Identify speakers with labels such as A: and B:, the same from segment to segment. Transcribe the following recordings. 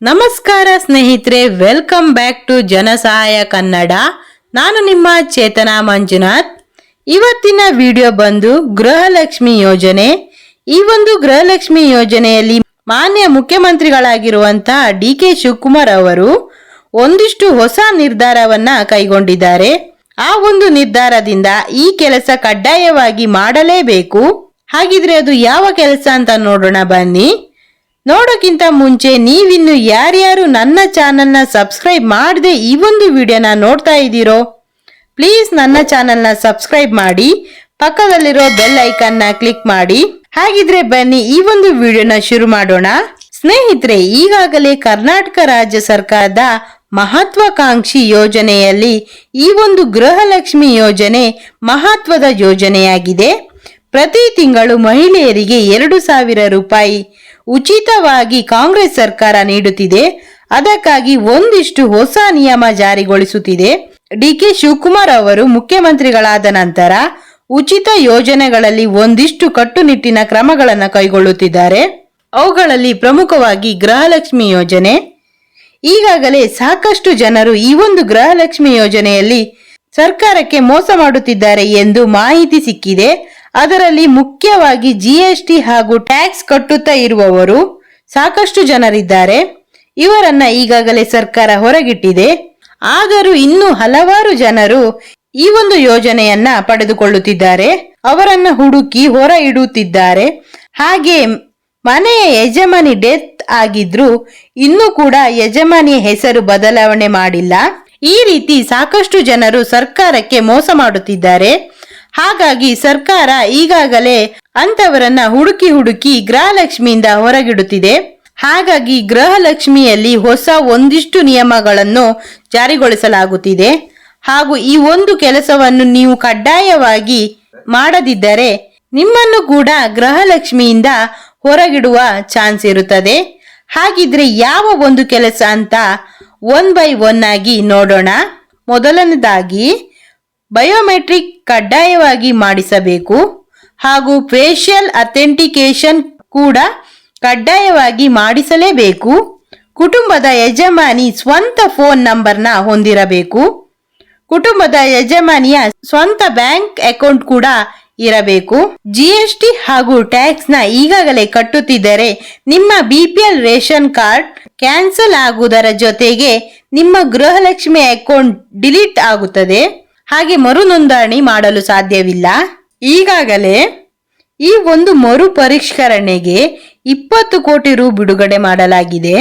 A: ನಮಸ್ಕಾರ ಸ್ನೇಹಿತರೆ, welcome back to ಜನಸಹಾಯ Kannada. ನಾನು ನಿಮ್ಮ ಚೇತನಾ ಮಂಜುನಾಥ್. ಇವತ್ತಿನ ವಿಡಿಯೋ ಬಂದು ಗೃಹಲಕ್ಷ್ಮಿ ಯೋಜನೆ. ಈ ಒಂದು ಗೃಹಲಕ್ಷ್ಮಿ ಯೋಜನೆಯಲ್ಲಿ ಮಾನ್ಯ ಮುಖ್ಯಮಂತ್ರಿಗಳಾಗಿರುವಂತಹ ಡಿ.ಕೆ. ಶಿವಕುಮಾರ್ ಅವರು ಒಂದಿಷ್ಟು ಹೊಸ ನಿರ್ಧಾರವನ್ನ ಕೈಗೊಂಡಿದ್ದಾರೆ. ಆ ಒಂದು ನಿರ್ಧಾರದಿಂದ ಈ ಕೆಲಸ ಕಡ್ಡಾಯವಾಗಿ ಮಾಡಲೇಬೇಕು. ಹಾಗಿದ್ರೆ ಅದು ಯಾವ ಕೆಲಸ ಅಂತ ನೋಡೋಣ ಬನ್ನಿ. ನೋಡೋಕ್ಕಿಂತ ಮುಂಚೆ ನೀವಿನ್ನು ಯಾರ್ಯಾರು ನನ್ನ ಚಾನೆಲ್ನ ಸಬ್ಸ್ಕ್ರೈಬ್ ಮಾಡದೆ ಈ ಒಂದು ವಿಡಿಯೋನ ನೋಡ್ತಾ ಇದ್ದೀರೋ, ಪ್ಲೀಸ್ ನನ್ನ ಚಾನೆಲ್ನ ಸಬ್ಸ್ಕ್ರೈಬ್ ಮಾಡಿ, ಪಕ್ಕದಲ್ಲಿರೋ ಬೆಲ್ ಐಕನ್ನ ಕ್ಲಿಕ್ ಮಾಡಿ. ಹಾಗಿದ್ರೆ ಬನ್ನಿ ಈ ಒಂದು ವಿಡಿಯೋನ ಶುರು ಮಾಡೋಣ. ಸ್ನೇಹಿತರೆ, ಈಗಾಗಲೇ ಕರ್ನಾಟಕ ರಾಜ್ಯ ಸರ್ಕಾರದ ಮಹತ್ವಾಕಾಂಕ್ಷಿ ಯೋಜನೆಯಲ್ಲಿ ಈ ಒಂದು ಗೃಹಲಕ್ಷ್ಮಿ ಯೋಜನೆ ಮಹತ್ವದ ಯೋಜನೆಯಾಗಿದೆ. ಪ್ರತಿ ತಿಂಗಳು ಮಹಿಳೆಯರಿಗೆ 2,000 ರೂಪಾಯಿ ಉಚಿತವಾಗಿ ಕಾಂಗ್ರೆಸ್ ಸರ್ಕಾರ ನೀಡುತ್ತಿದೆ. ಅದಕ್ಕಾಗಿ ಒಂದಿಷ್ಟು ಹೊಸ ನಿಯಮ ಜಾರಿಗೊಳಿಸುತ್ತಿದೆ. ಡಿ.ಕೆ. ಶಿವಕುಮಾರ್ ಅವರು ಮುಖ್ಯಮಂತ್ರಿಗಳಾದ ನಂತರ ಉಚಿತ ಯೋಜನೆಗಳಲ್ಲಿ ಒಂದಿಷ್ಟು ಕಟ್ಟುನಿಟ್ಟಿನ ಕ್ರಮಗಳನ್ನು ಕೈಗೊಳ್ಳುತ್ತಿದ್ದಾರೆ. ಅವುಗಳಲ್ಲಿ ಪ್ರಮುಖವಾಗಿ ಗೃಹಲಕ್ಷ್ಮಿ ಯೋಜನೆ. ಈಗಾಗಲೇ ಸಾಕಷ್ಟು ಜನರು ಈ ಒಂದು ಗೃಹಲಕ್ಷ್ಮಿ ಯೋಜನೆಯಲ್ಲಿ ಸರ್ಕಾರಕ್ಕೆ ಮೋಸ ಮಾಡುತ್ತಿದ್ದಾರೆ ಎಂದು ಮಾಹಿತಿ ಸಿಕ್ಕಿದೆ. ಅದರಲ್ಲಿ ಮುಖ್ಯವಾಗಿ GST ಹಾಗೂ ಟ್ಯಾಕ್ಸ್ ಕಟ್ಟುತ್ತಾ ಇರುವವರು ಸಾಕಷ್ಟು ಜನರಿದ್ದಾರೆ. ಇವರನ್ನ ಈಗಾಗಲೇ ಸರ್ಕಾರ ಹೊರಗಿಟ್ಟಿದೆ. ಆದರೂ ಇನ್ನೂ ಹಲವಾರು ಜನರು ಈ ಒಂದು ಯೋಜನೆಯನ್ನ ಪಡೆದುಕೊಳ್ಳುತ್ತಿದ್ದಾರೆ. ಅವರನ್ನ ಹುಡುಕಿ ಹೊರ ಇಡುತ್ತಿದ್ದಾರೆ. ಹಾಗೆ ಮನೆಯ ಯಜಮಾನಿ ಡೆತ್ ಆಗಿದ್ರು ಇನ್ನೂ ಕೂಡ ಯಜಮಾನಿಯ ಹೆಸರು ಬದಲಾವಣೆ ಮಾಡಿಲ್ಲ. ಈ ರೀತಿ ಸಾಕಷ್ಟು ಜನರು ಸರ್ಕಾರಕ್ಕೆ ಮೋಸ ಮಾಡುತ್ತಿದ್ದಾರೆ. ಹಾಗಾಗಿ ಸರ್ಕಾರ ಈಗಾಗಲೇ ಅಂತವರನ್ನ ಹುಡುಕಿ ಗೃಹಲಕ್ಷ್ಮಿಯಿಂದ ಹೊರಗಿಡುತ್ತಿದೆ. ಹಾಗಾಗಿ ಗೃಹಲಕ್ಷ್ಮಿಯಲ್ಲಿ ಹೊಸ ಒಂದಿಷ್ಟು ನಿಯಮಗಳನ್ನು ಜಾರಿಗೊಳಿಸಲಾಗುತ್ತಿದೆ. ಹಾಗೂ ಈ ಒಂದು ಕೆಲಸವನ್ನು ನೀವು ಕಡ್ಡಾಯವಾಗಿ ಮಾಡದಿದ್ದರೆ ನಿಮ್ಮನ್ನು ಕೂಡ ಗೃಹಲಕ್ಷ್ಮಿಯಿಂದ ಹೊರಗಿಡುವ ಚಾನ್ಸ್ ಇರುತ್ತದೆ. ಹಾಗಿದ್ರೆ ಯಾವ ಒಂದು ಕೆಲಸ ಅಂತ 1 by 1 ಆಗಿ ನೋಡೋಣ. ಮೊದಲನೇದಾಗಿ ಬಯೋಮೆಟ್ರಿಕ್ ಕಡ್ಡಾಯವಾಗಿ ಮಾಡಿಸಬೇಕು. ಹಾಗೂ ಫೇಶಿಯಲ್ ಅಥೆಂಟಿಕೇಶನ್ ಕೂಡ ಕಡ್ಡಾಯವಾಗಿ ಮಾಡಿಸಲೇಬೇಕು. ಕುಟುಂಬದ ಯಜಮಾನಿ ಸ್ವಂತ ಫೋನ್ ನಂಬರ್ನ ಹೊಂದಿರಬೇಕು. ಕುಟುಂಬದ ಯಜಮಾನಿಯ ಸ್ವಂತ ಬ್ಯಾಂಕ್ ಅಕೌಂಟ್ ಕೂಡ ಇರಬೇಕು. GST ಹಾಗೂ ಟ್ಯಾಕ್ಸ್ ನ ಈಗಾಗಲೇ ಕಟ್ಟುತ್ತಿದ್ದರೆ ನಿಮ್ಮ BPL ರೇಷನ್ ಕಾರ್ಡ್ ಕ್ಯಾನ್ಸಲ್ ಆಗುವುದರ ಜೊತೆಗೆ ನಿಮ್ಮ ಗೃಹಲಕ್ಷ್ಮಿ ಅಕೌಂಟ್ ಡಿಲೀಟ್ ಆಗುತ್ತದೆ. ಹಾಗೆ ಮರು ನೋಂದಣಿ ಮಾಡಲು ಸಾಧ್ಯವಿಲ್ಲ. ಈಗಾಗಲೇ ಈ ಒಂದು ಮರು ಪರಿಷ್ಕರಣೆಗೆ 20 ಕೋಟಿ ರು ಬಿಡುಗಡೆ ಮಾಡಲಾಗಿದೆ.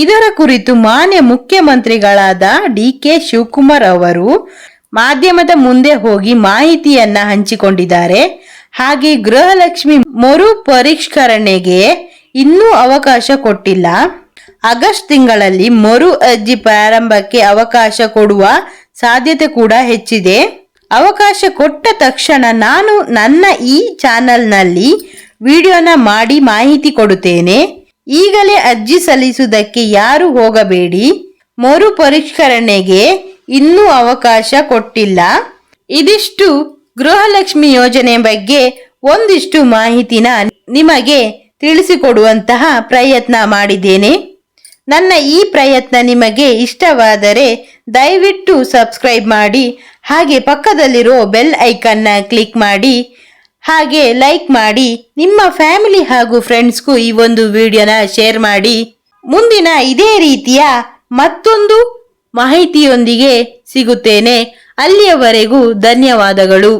A: ಇದರ ಕುರಿತು ಮಾನ್ಯ ಮುಖ್ಯಮಂತ್ರಿಗಳಾದ ಡಿ.ಕೆ. ಶಿವಕುಮಾರ್ ಅವರು ಮಾಧ್ಯಮದ ಮುಂದೆ ಹೋಗಿ ಮಾಹಿತಿಯನ್ನ ಹಂಚಿಕೊಂಡಿದ್ದಾರೆ. ಹಾಗೆ ಗೃಹಲಕ್ಷ್ಮಿ ಮರು ಪರಿಷ್ಕರಣೆಗೆ ಇನ್ನೂ ಅವಕಾಶ ಕೊಟ್ಟಿಲ್ಲ. ಆಗಸ್ಟ್ ತಿಂಗಳಲ್ಲಿ ಮರು ಅರ್ಜಿ ಪ್ರಾರಂಭಕ್ಕೆ ಅವಕಾಶ ಕೊಡುವ ಸಾಧ್ಯತೆ ಕೂಡ ಹೆಚ್ಚಿದೆ. ಅವಕಾಶ ಕೊಟ್ಟ ತಕ್ಷಣ ನಾನು ನನ್ನ ಈ ಚಾನೆಲ್ನಲ್ಲಿ ವಿಡಿಯೋನ ಮಾಡಿ ಮಾಹಿತಿ ಕೊಡುತ್ತೇನೆ. ಈಗಲೇ ಅರ್ಜಿ ಸಲ್ಲಿಸುವುದಕ್ಕೆ ಯಾರು ಹೋಗಬೇಡಿ. ಮರು ಪರಿಷ್ಕರಣೆಗೆ ಇನ್ನೂ ಅವಕಾಶ ಕೊಟ್ಟಿಲ್ಲ. ಇದಿಷ್ಟು ಗೃಹಲಕ್ಷ್ಮಿ ಯೋಜನೆ ಬಗ್ಗೆ ಒಂದಿಷ್ಟು ಮಾಹಿತಿನ ನಿಮಗೆ ತಿಳಿಸಿಕೊಡುವಂತಹ ಪ್ರಯತ್ನ ಮಾಡಿದ್ದೇನೆ. ನನ್ನ ಈ ಪ್ರಯತ್ನ ನಿಮಗೆ ಇಷ್ಟವಾದರೆ ದಯವಿಟ್ಟು ಸಬ್ಸ್ಕ್ರೈಬ್ ಮಾಡಿ, ಹಾಗೆ ಪಕ್ಕದಲ್ಲಿರೋ ಬೆಲ್ ಐಕನ್ನ ಕ್ಲಿಕ್ ಮಾಡಿ, ಹಾಗೆ ಲೈಕ್ ಮಾಡಿ. ನಿಮ್ಮ ಫ್ಯಾಮಿಲಿ ಹಾಗೂ ಫ್ರೆಂಡ್ಸ್ಗೂ ಈ ಒಂದು ವಿಡಿಯೋನ ಶೇರ್ ಮಾಡಿ. ಮುಂದಿನ ಇದೇ ರೀತಿಯ ಮತ್ತೊಂದು ಮಾಹಿತಿಯೊಂದಿಗೆ ಸಿಗುತ್ತೇನೆ. ಅಲ್ಲಿಯವರೆಗೂ ಧನ್ಯವಾದಗಳು.